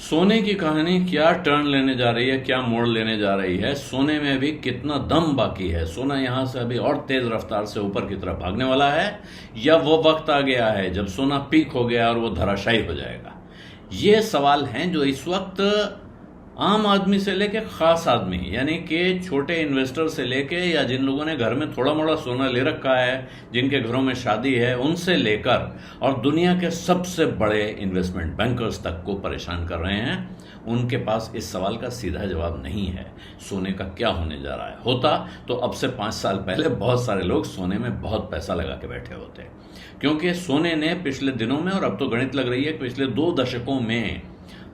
सोने की कहानी क्या टर्न लेने जा रही है, क्या मोड़ लेने जा रही है, सोने में अभी कितना दम बाकी है, सोना यहां से अभी और तेज रफ्तार से ऊपर की तरफ भागने वाला है, या वो वक्त आ गया है जब सोना पीक हो गया और वो धराशायी हो जाएगा। ये सवाल हैं जो इस वक्त आम आदमी से लेके खास आदमी, यानी कि छोटे इन्वेस्टर से लेके या जिन लोगों ने घर में थोड़ा मोड़ा सोना ले रखा है, जिनके घरों में शादी है, उनसे लेकर और दुनिया के सबसे बड़े इन्वेस्टमेंट बैंकर्स तक को परेशान कर रहे हैं। उनके पास इस सवाल का सीधा जवाब नहीं है, सोने का क्या होने जा रहा है। होता तो अब से 5 साल पहले बहुत सारे लोग सोने में बहुत पैसा लगा के बैठे होते, क्योंकि सोने ने पिछले दिनों में, और अब तो गणित लग रही है, पिछले 2 दशकों में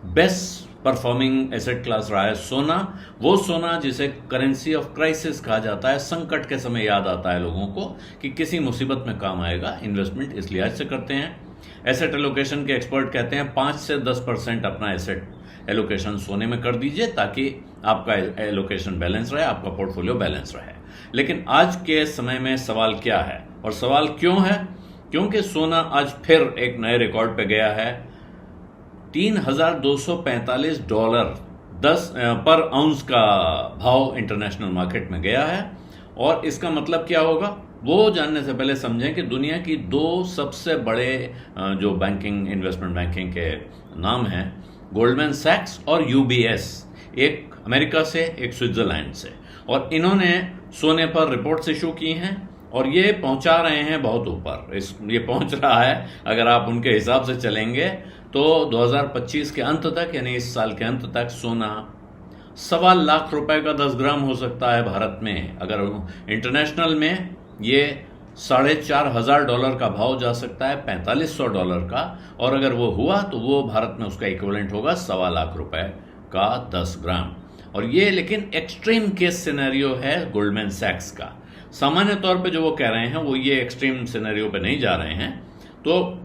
बेस्ट परफॉर्मिंग एसेट क्लास रहा है सोना। वो सोना जिसे करेंसी ऑफ क्राइसिस कहा जाता है, संकट के समय याद आता है लोगों को कि किसी मुसीबत में काम आएगा। इन्वेस्टमेंट इस लिहाज से करते हैं। एसेट एलोकेशन के एक्सपर्ट कहते हैं 5 से 10% अपना एसेट एलोकेशन सोने में कर दीजिए, ताकि आपका एलोकेशन बैलेंस रहे, आपका पोर्टफोलियो बैलेंस रहे। लेकिन आज के समय में सवाल क्या है और सवाल क्यों है? क्योंकि सोना आज फिर एक नए रिकॉर्ड पे गया है। $3,245 पर आउंस का भाव इंटरनेशनल मार्केट में गया है। और इसका मतलब क्या होगा वो जानने से पहले समझें कि दुनिया की 2 सबसे बड़े जो बैंकिंग, इन्वेस्टमेंट बैंकिंग के नाम हैं, गोल्डमैन सैक्स और यूबीएस, एक अमेरिका से, एक स्विट्जरलैंड से, और इन्होंने सोने पर रिपोर्ट्स इशू की हैं और ये पहुंचा रहे हैं बहुत ऊपर। ये पहुंच रहा है, अगर आप उनके हिसाब से चलेंगे तो 2025 के अंत तक, यानी इस साल के अंत तक, सोना $1.25 लाख का 10 ग्राम हो सकता है भारत में। अगर इंटरनेशनल में ये $4,500 का भाव जा सकता है, $4,500 का, और अगर वो हुआ तो वो भारत में उसका इक्विवेलेंट होगा $1.25 लाख का 10 ग्राम। और ये लेकिन एक्सट्रीम केस सिनेरियो है गोल्डमैन सैक्स का। सामान्य तौर पे जो वो कह रहे हैं वो ये एक्सट्रीम सिनेरियो पे नहीं जा रहे हैं। तो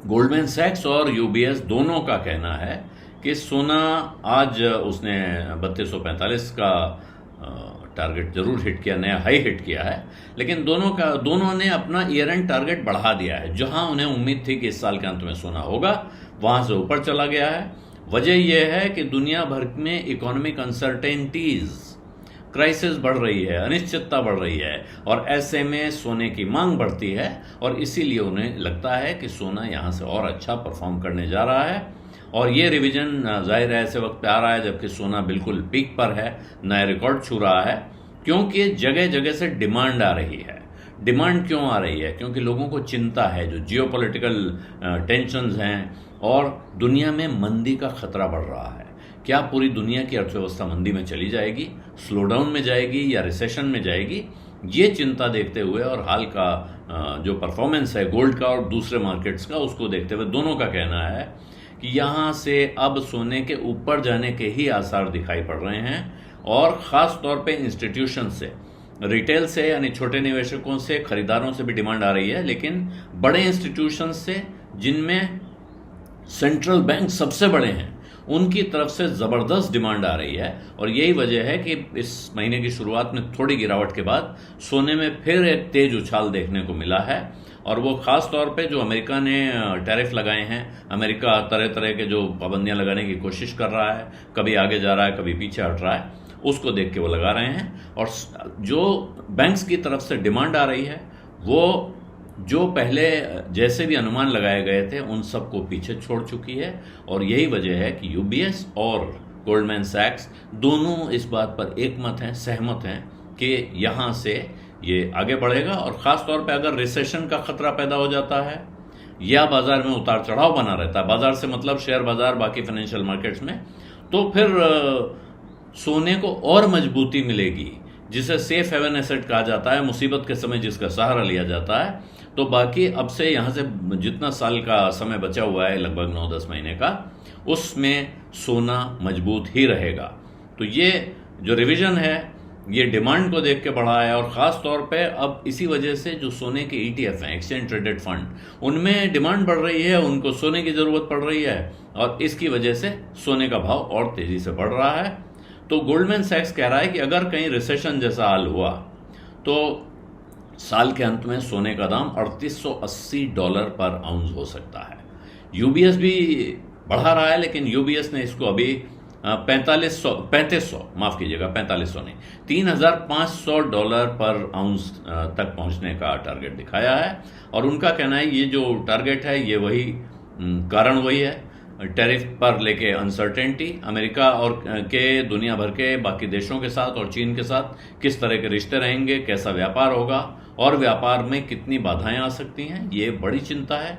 गोल्डमैन सैक्स और यूबीएस दोनों का कहना है कि सोना आज उसने 3245 का टारगेट जरूर हिट किया, नया हाई हिट किया है, लेकिन दोनों ने अपना ईयर एंड टारगेट बढ़ा दिया है। जहां उन्हें उम्मीद थी कि इस साल के अंत में सोना होगा, वहां से ऊपर चला गया है। वजह यह है कि दुनिया भर में इकोनॉमिक अनसर्टेनिटीज, क्राइसिस बढ़ रही है, अनिश्चितता बढ़ रही है, और ऐसे में सोने की मांग बढ़ती है, और इसीलिए उन्हें लगता है कि सोना यहां से और अच्छा परफॉर्म करने जा रहा है। और ये रिवीजन जाहिर है ऐसे वक्त पे आ रहा है जबकि सोना बिल्कुल पीक पर है, नया रिकॉर्ड छू रहा है, क्योंकि जगह जगह से डिमांड आ रही है। डिमांड क्यों आ रही है? क्योंकि लोगों को चिंता है, जो जियोपॉलिटिकल टेंशन्स हैं और दुनिया में मंदी का खतरा बढ़ रहा है। क्या पूरी दुनिया की अर्थव्यवस्था मंदी में चली जाएगी, स्लोडाउन में जाएगी, या रिसेशन में जाएगी? ये चिंता देखते हुए और हाल का जो परफॉर्मेंस है गोल्ड का और दूसरे मार्केट्स का, उसको देखते हुए दोनों का कहना है कि यहां से अब सोने के ऊपर जाने के ही आसार दिखाई पड़ रहे हैं। और ख़ास तौर पे इंस्टीट्यूशन से, रिटेल से, यानी छोटे निवेशकों से, खरीदारों से भी डिमांड आ रही है, लेकिन बड़े इंस्टीट्यूशन से, जिनमें सेंट्रल बैंक सबसे बड़े हैं, उनकी तरफ से ज़बरदस्त डिमांड आ रही है। और यही वजह है कि इस महीने की शुरुआत में थोड़ी गिरावट के बाद सोने में फिर एक तेज उछाल देखने को मिला है। और वो ख़ास तौर पे जो अमेरिका ने टैरिफ लगाए हैं, अमेरिका तरह तरह के जो पाबंदियां लगाने की कोशिश कर रहा है, कभी आगे जा रहा है, कभी पीछे हट रहा है, उसको देख के वो लगा रहे हैं। और जो बैंक्स की तरफ से डिमांड आ रही है, वो जो पहले जैसे भी अनुमान लगाए गए थे उन सबको पीछे छोड़ चुकी है। और यही वजह है कि यूबीएस और गोल्डमैन सैक्स दोनों इस बात पर एकमत हैं, सहमत हैं कि यहां से ये आगे बढ़ेगा। और ख़ास तौर पे अगर रिसेशन का खतरा पैदा हो जाता है या बाजार में उतार चढ़ाव बना रहता है, बाजार से मतलब शेयर बाजार, बाकी फाइनेंशियल मार्केट्स में, तो फिर सोने को और मजबूती मिलेगी, जिसे सेफ हेवन एसेट कहा जाता है, मुसीबत के समय जिसका सहारा लिया जाता है। तो बाकी अब से यहाँ से जितना साल का समय बचा हुआ है, लगभग 9-10 महीने का, उसमें सोना मजबूत ही रहेगा। तो ये जो रिवीजन है ये डिमांड को देख के बढ़ा है। और ख़ास तौर पे अब इसी वजह से जो सोने के ETF हैं, एक्सचेंज ट्रेडेड फंड, उनमें डिमांड बढ़ रही है, उनको सोने की ज़रूरत पड़ रही है, और इसकी वजह से सोने का भाव और तेज़ी से बढ़ रहा है। तो गोल्डमैन सैक्स कह रहा है कि अगर कहीं रिसेशन जैसा हाल हुआ तो साल के अंत में सोने का दाम $3,880 पर आउंस हो सकता है। यूबीएस भी बढ़ा रहा है, लेकिन यूबीएस ने इसको अभी 3500 माफ कीजिएगा, 4500 नहीं, $3,500 पर आउंस तक पहुंचने का टारगेट दिखाया है। और उनका कहना है ये जो टारगेट है ये वही कारण वही है, टैरिफ पर लेके अनसर्टेनिटी, अमेरिका और के दुनिया भर के बाकी देशों के साथ और चीन के साथ किस तरह के रिश्ते रहेंगे, कैसा व्यापार होगा और व्यापार में कितनी बाधाएं आ सकती हैं, ये बड़ी चिंता है।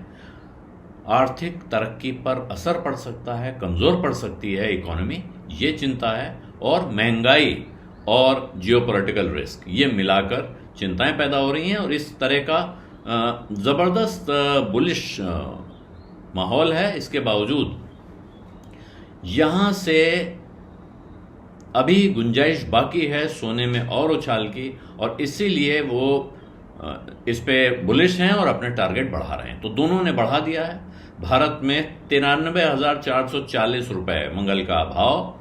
आर्थिक तरक्की पर असर पड़ सकता है, कमज़ोर पड़ सकती है इकोनॉमी, ये चिंता है। और महंगाई और जियोपॉलिटिकल रिस्क, ये मिलाकर चिंताएं पैदा हो रही हैं। और इस तरह का ज़बरदस्त बुलिश माहौल है, इसके बावजूद यहाँ से अभी गुंजाइश बाकी है सोने में और उछाल की, और इसीलिए वो इस पे बुलिश हैं और अपने टारगेट बढ़ा रहे हैं। तो दोनों ने बढ़ा दिया है। भारत में 93,440 रुपये मंगल का भाव,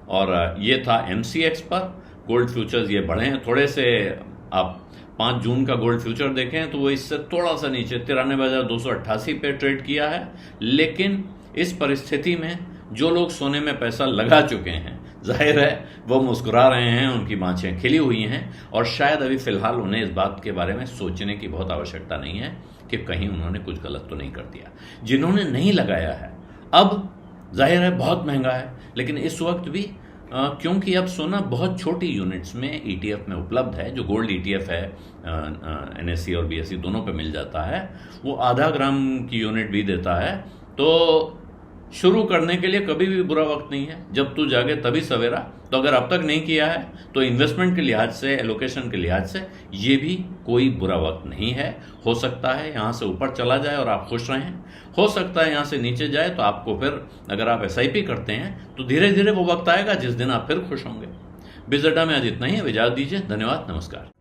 और ये था MCX पर। गोल्ड फ्यूचर्स ये बढ़े हैं थोड़े से, आप 5 जून का गोल्ड फ्यूचर देखें तो वो इससे थोड़ा सा नीचे 93,288 पे ट्रेड किया है। लेकिन इस परिस्थिति में जो लोग सोने में पैसा लगा चुके हैं, जाहिर है वो मुस्कुरा रहे हैं, उनकी बाँछें खिली हुई हैं, और शायद अभी फ़िलहाल उन्हें इस बात के बारे में सोचने की बहुत आवश्यकता नहीं है कि कहीं उन्होंने कुछ गलत तो नहीं कर दिया। जिन्होंने नहीं लगाया है, अब जाहिर है बहुत महंगा है, लेकिन इस वक्त भी क्योंकि अब सोना बहुत छोटी यूनिट्स में ETF में उपलब्ध है, जो गोल्ड ETF है NSE और BSE दोनों पे मिल जाता है, वो आधा ग्राम की यूनिट भी देता है। तो शुरू करने के लिए कभी भी बुरा वक्त नहीं है, जब तू जागे तभी सवेरा। तो अगर अब तक नहीं किया है तो इन्वेस्टमेंट के लिहाज से, एलोकेशन के लिहाज से ये भी कोई बुरा वक्त नहीं है। हो सकता है यहाँ से ऊपर चला जाए और आप खुश रहें, हो सकता है यहाँ से नीचे जाए तो आपको फिर, अगर आप SIP करते हैं तो धीरे धीरे वो वक्त आएगा जिस दिन आप फिर खुश होंगे। बिज़ अड्डा में आज इतना ही, इजाज़त दीजिए। धन्यवाद, नमस्कार।